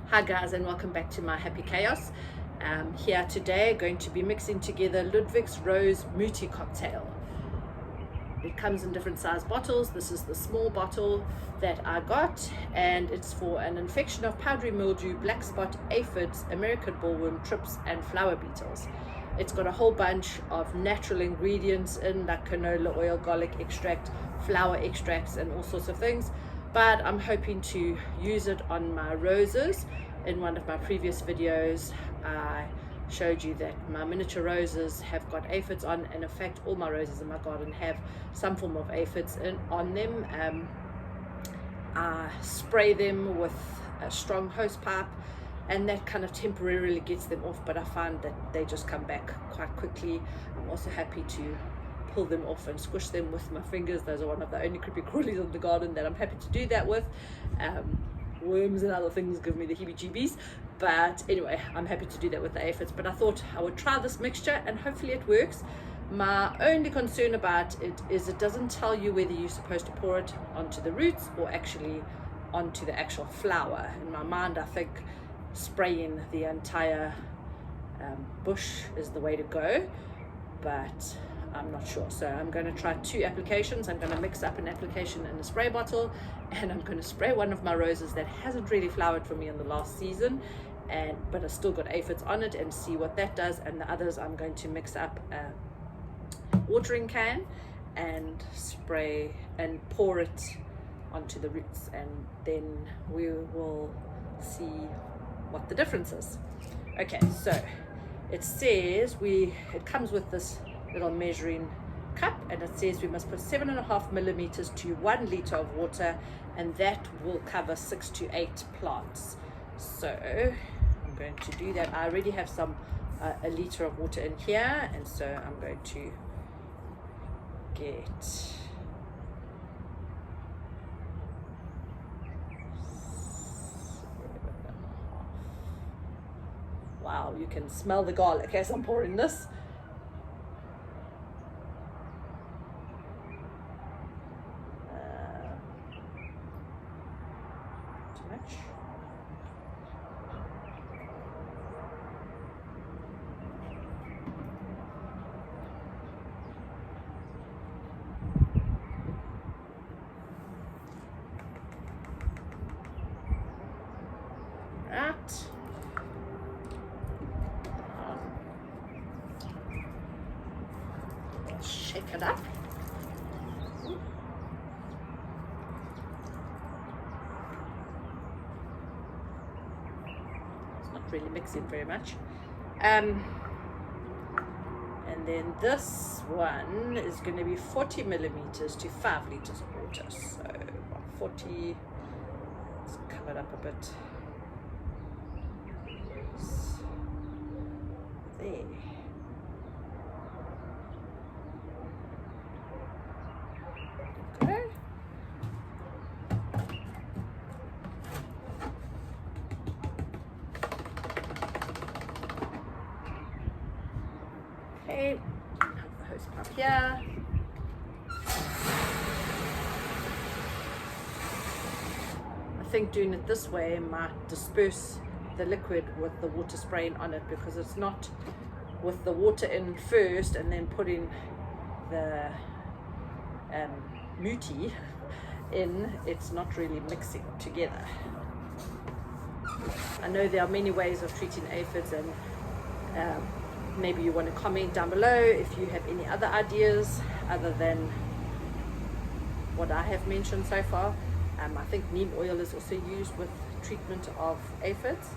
Hi guys, and welcome back to my happy chaos. Here today going to be mixing together Ludwig's rose muti cocktail. It comes in different size bottles. This is the small bottle that I got, and it's for an infection of powdery mildew, black spot, aphids, American bollworm, trips and flower beetles. It's got a whole bunch of natural ingredients in, like canola oil, garlic extract, flower extracts and all sorts of things. But I'm hoping to use it on my roses. In one of my previous videos I showed you that my miniature roses have got aphids on, and in fact all my roses in my garden have some form of aphids on them. I spray them with a strong hose pipe and that kind of temporarily gets them off, but I find that they just come back quite quickly. I'm also happy to pull them off and squish them with my fingers. Those are one of the only creepy crawlies in the garden that I'm happy to do that with. Worms and other things give me the heebie-jeebies, but anyway, I'm happy to do that with the aphids. But I thought I would try this mixture and hopefully it works. My only concern about it is it doesn't tell you whether you're supposed to pour it onto the roots or actually onto the actual flower. In my mind I think spraying the entire bush is the way to go, but I'm not sure. So I'm going to try 2 applications. I'm going to mix up an application in a spray bottle, and I'm going to spray one of my roses that hasn't really flowered for me in the last season, but it's still got aphids on it, and see what that does. And the others I'm going to mix up a watering can and spray and pour it onto the roots, and then we will see what the difference is. Okay, so it says it comes with this little measuring cup, and it says we must put 7.5 millimeters to 1 liter of water, and that will cover 6 to 8 plants. So I'm going to do that. I already have a liter of water in here, and so I'm going to get wow, you can smell the garlic as I'm pouring this. Too much. Right. Shake it up. It's not really mixing very much. And then this one is going to be 40 millimeters to 5 liters of water. So 40. Let's cover it up a bit. There. Okay, have the hose pipe here. I think doing it this way might disperse the liquid with the water spraying on it, because it's not with the water in first and then putting the muti in, it's not really mixing together. I know there are many ways of treating aphids, and maybe you want to comment down below if you have any other ideas other than what I have mentioned so far. I think neem oil is also used with treatment of aphids,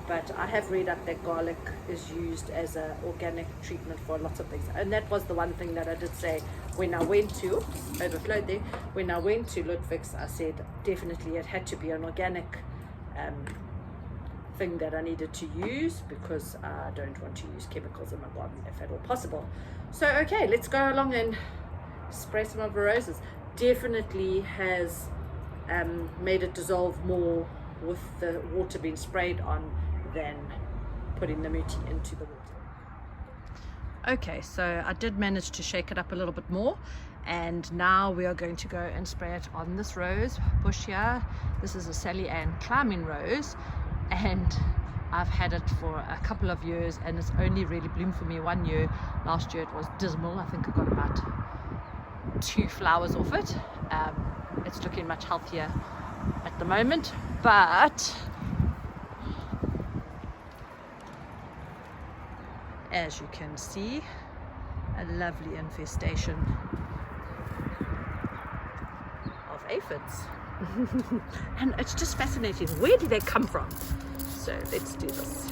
but I have read up that garlic is used as an organic treatment for lots of things. And that was the one thing that I did say when I went to, overflowed there, when I went to Ludwigs, I said definitely it had to be an organic thing that I needed to use, because I don't want to use chemicals in my garden if at all possible. So okay, let's go along and spray some of the roses. Definitely has made it dissolve more with the water being sprayed on than putting the muti into the water. Okay, so I did manage to shake it up a little bit more, and now we are going to go and spray it on this rose bush here. This is a Sally Ann climbing rose, and I've had it for a couple of years, and it's only really bloomed for me 1 year. Last year it was dismal. I think I got about 2 flowers off it. It's looking much healthier at the moment, but as you can see, a lovely infestation of aphids. And it's just fascinating, where do they come from? So let's do this.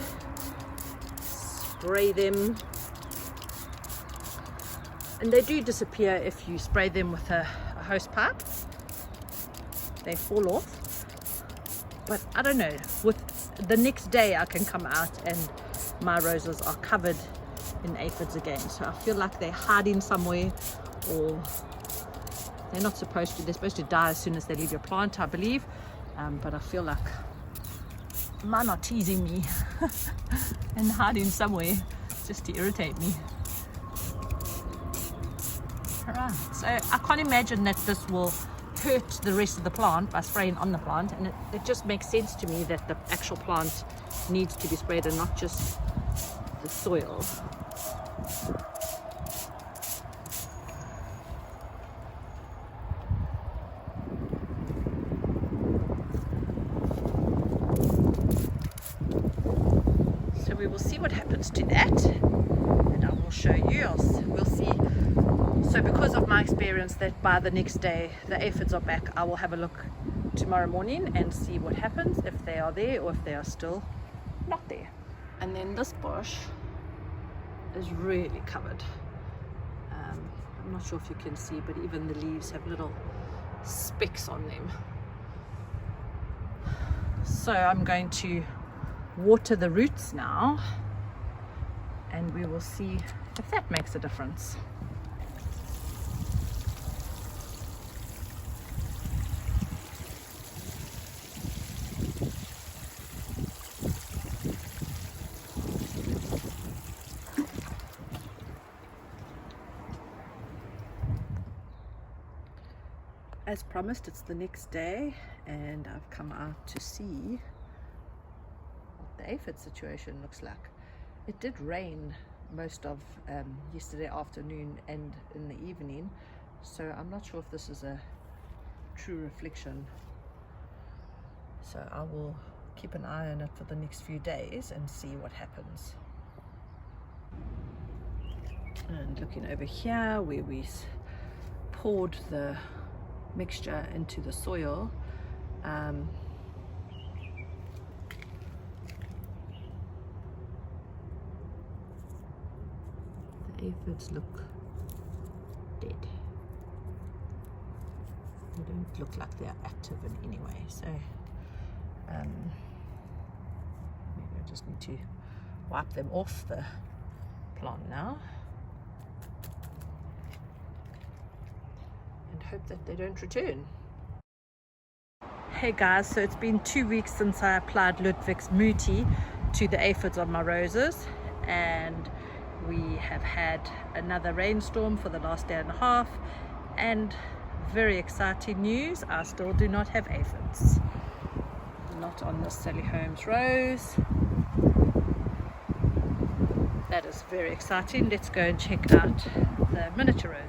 Spray them, and they do disappear if you spray them with a hose pipe. They fall off, but I don't know, with the next day I can come out and my roses are covered in aphids again. So I feel like they're hiding somewhere, or they're not supposed to. They're supposed to die as soon as they leave your plant, I believe. But I feel like mine are teasing me and hiding somewhere just to irritate me. Alright, so I can't imagine that this will hurt the rest of the plant by spraying on the plant, and it just makes sense to me that the actual plant needs to be sprayed and not just the soil. So we will see what happens to that, and I will show you. We'll see. So because of my experience that by the next day the aphids are back, I will have a look tomorrow morning and see what happens, if they are there or if they are still not there. And then this bush is really covered. I'm not sure if you can see, but even the leaves have little specks on them. So I'm going to water the roots now, and we will see if that makes a difference. As promised, it's the next day, and I've come out to see what the aphid situation looks like. It did rain most of yesterday afternoon and in the evening, so I'm not sure if this is a true reflection. So I will keep an eye on it for the next few days and see what happens. And looking over here where we poured the mixture into the soil, the aphids look dead. They don't look like they're active in any way, so maybe I just need to wipe them off the plant now and hope that they don't return. Hey guys, so it's been 2 weeks since I applied Ludwigs muti to the aphids on my roses, and we have had another rainstorm for the last day and a half, and very exciting news, I still do not have aphids. Not on this Sally Holmes rose. That is very exciting. Let's go and check out the miniature rose.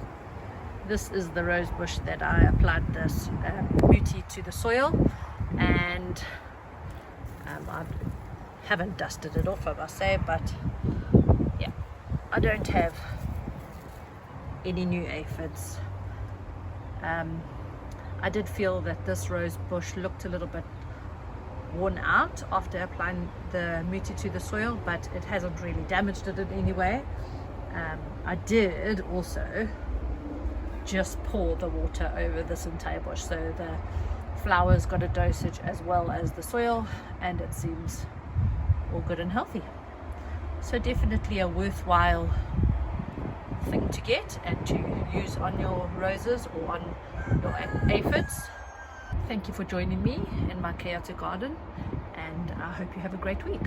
This is the rose bush that I applied this muti to the soil, and I haven't dusted it off, I must say, but yeah, I don't have any new aphids. I did feel that this rose bush looked a little bit worn out after applying the muti to the soil, but it hasn't really damaged it in any way. I did also just pour the water over this entire bush, so the flowers got a dosage as well as the soil, and it seems all good and healthy. So definitely a worthwhile thing to get and to use on your roses or on your aphids. Thank you for joining me in my chaotic garden, and I hope you have a great week.